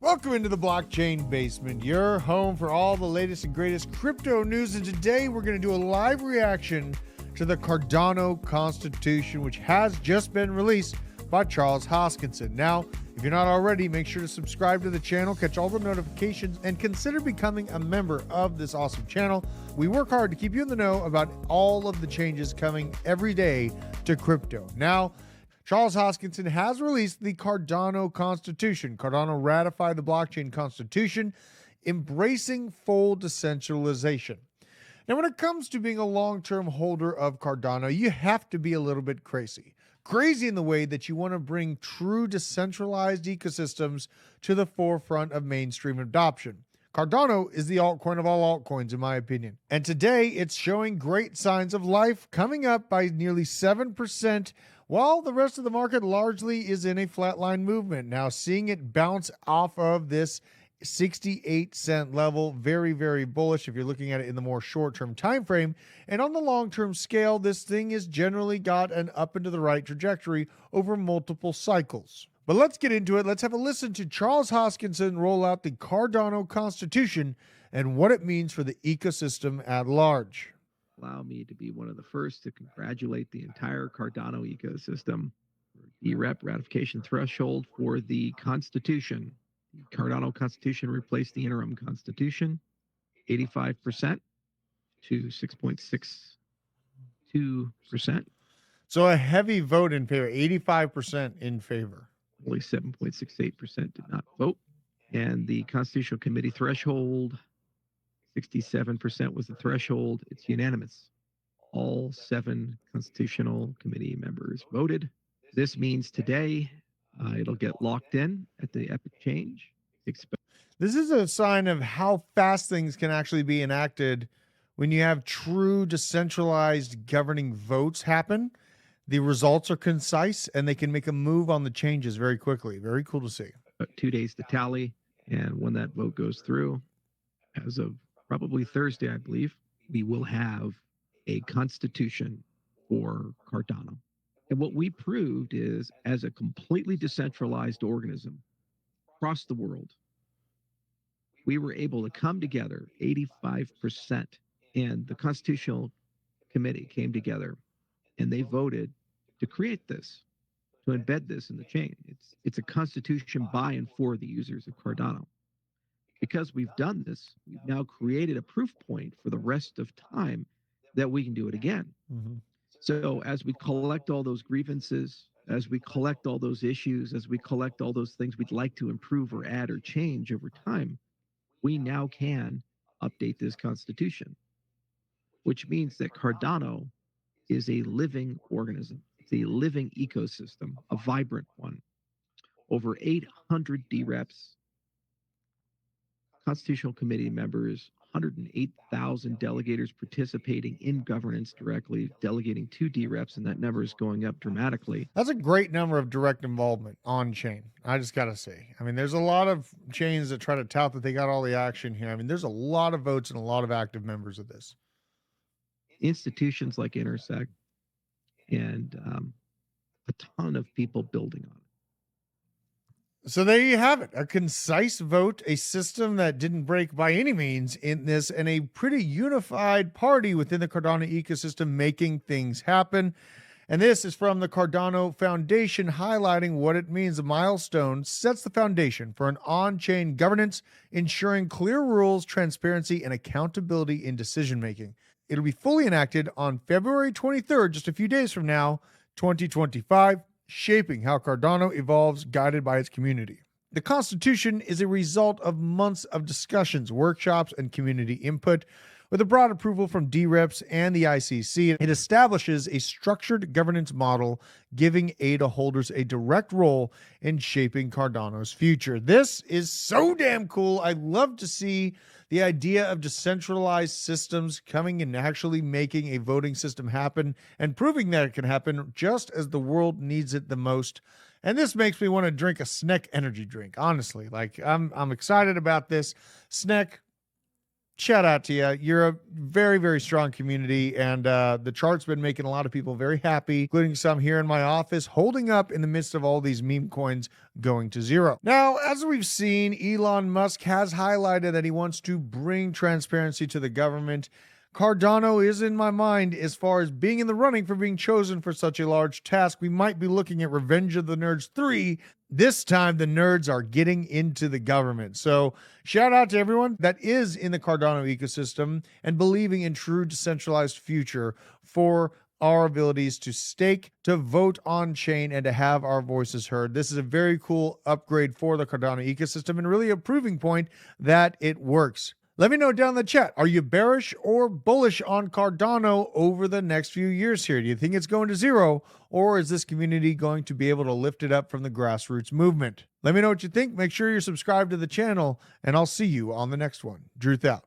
Welcome into the Blockchain Basement, your home for all the latest and greatest crypto news. And today we're going to do a live reaction to the Cardano Constitution, which has just been released by Charles Hoskinson. Now, if you're not already, make sure to subscribe to the channel, catch all the notifications, and consider becoming a member of this awesome channel. We work hard to keep you in the know about all of the changes coming every day to crypto. Now, Charles Hoskinson has released the Cardano Constitution. Cardano ratified the blockchain constitution, embracing full decentralization. Now, when it comes to being a long-term holder of Cardano, you have to be a little bit crazy. Crazy in the way that you want to bring true decentralized ecosystems to the forefront of mainstream adoption. Cardano is the altcoin of all altcoins, in my opinion. And today, it's showing great signs of life, coming up by nearly 7%, while the rest of the market largely is in a flatline movement. Now, seeing it bounce off of this 68-cent level, very, very bullish if you're looking at it in the more short-term time frame. And on the long-term scale, this thing has generally got an up and to the right trajectory over multiple cycles. But let's get into it. Let's have a listen to Charles Hoskinson roll out the Cardano Constitution and what it means for the ecosystem at large. Allow me to be one of the first to congratulate the entire Cardano ecosystem for the ratification threshold for the Constitution. The Cardano Constitution replaced the interim Constitution, 85% to 6.62%. So a heavy vote in favor, 85% in favor. Only 7.68% did not vote. And the Constitutional Committee threshold, 67% was the threshold. It's unanimous. All 7 Constitutional Committee members voted. This means today it'll get locked in at the Epic Change. This is a sign of how fast things can actually be enacted when you have true decentralized governing votes happen. The results are concise and they can make a move on the changes very quickly. Very cool to see. 2 days to tally. And when that vote goes through, as of probably Thursday, I believe, we will have a constitution for Cardano. And what we proved is, as a completely decentralized organism across the world, we were able to come together, 85%, and the Constitutional Committee came together and they voted to create this, to embed this in the chain. It's a constitution by and for the users of Cardano. Because we've done this, we've now created a proof point for the rest of time that we can do it again. Mm-hmm. So as we collect all those grievances, as we collect all those issues, as we collect all those things we'd like to improve or add or change over time, we now can update this constitution, which means that Cardano is a living organism. It's a living ecosystem, a vibrant one. Over 800 DREPs, Constitutional Committee members, 108,000 delegators participating in governance directly, delegating to DREPs, and that number is going up dramatically. That's a great number of direct involvement on chain. I just got to say, I mean, there's a lot of chains that try to tout that they got all the action here. I mean, there's a lot of votes and a lot of active members of this. Institutions like Intersect and a ton of people building on it. So there you have it, a concise vote, a system that didn't break by any means in this, and a pretty unified party within the Cardano ecosystem making things happen. And this is from the Cardano Foundation, highlighting what it means. A milestone sets the foundation for an on-chain governance, ensuring clear rules, transparency, and accountability in decision-making. It'll be fully enacted on February 23rd, just a few days from now, 2025. Shaping how Cardano evolves, guided by its community. The Constitution is a result of months of discussions, workshops, and community input. With a broad approval from DREPs and the ICC, it establishes a structured governance model, giving ADA holders a direct role in shaping Cardano's future. This is so damn cool. I love to see the idea of decentralized systems coming and actually making a voting system happen and proving that it can happen just as the world needs it the most. And this makes me want to drink a SNEC energy drink, honestly. Like, I'm excited about this. SNEC, shout out to you. You're a very, very strong community, and the chart's been making a lot of people very happy, including some here in my office, holding up in the midst of all these meme coins going to zero. Now, as we've seen, Elon Musk has highlighted that he wants to bring transparency to the government. Cardano is in my mind as far as being in the running for being chosen for such a large task. We might be looking at Revenge of the Nerds 3. This time, the nerds are getting into the government. So, shout out to everyone that is in the Cardano ecosystem and believing in true decentralized future for our abilities to stake, to vote on chain, and to have our voices heard. This is a very cool upgrade for the Cardano ecosystem and really a proving point that it works. Let me know down in the chat, are you bearish or bullish on Cardano over the next few years here? Do you think it's going to zero, or is this community going to be able to lift it up from the grassroots movement? Let me know what you think. Make sure you're subscribed to the channel, and I'll see you on the next one. Druth out.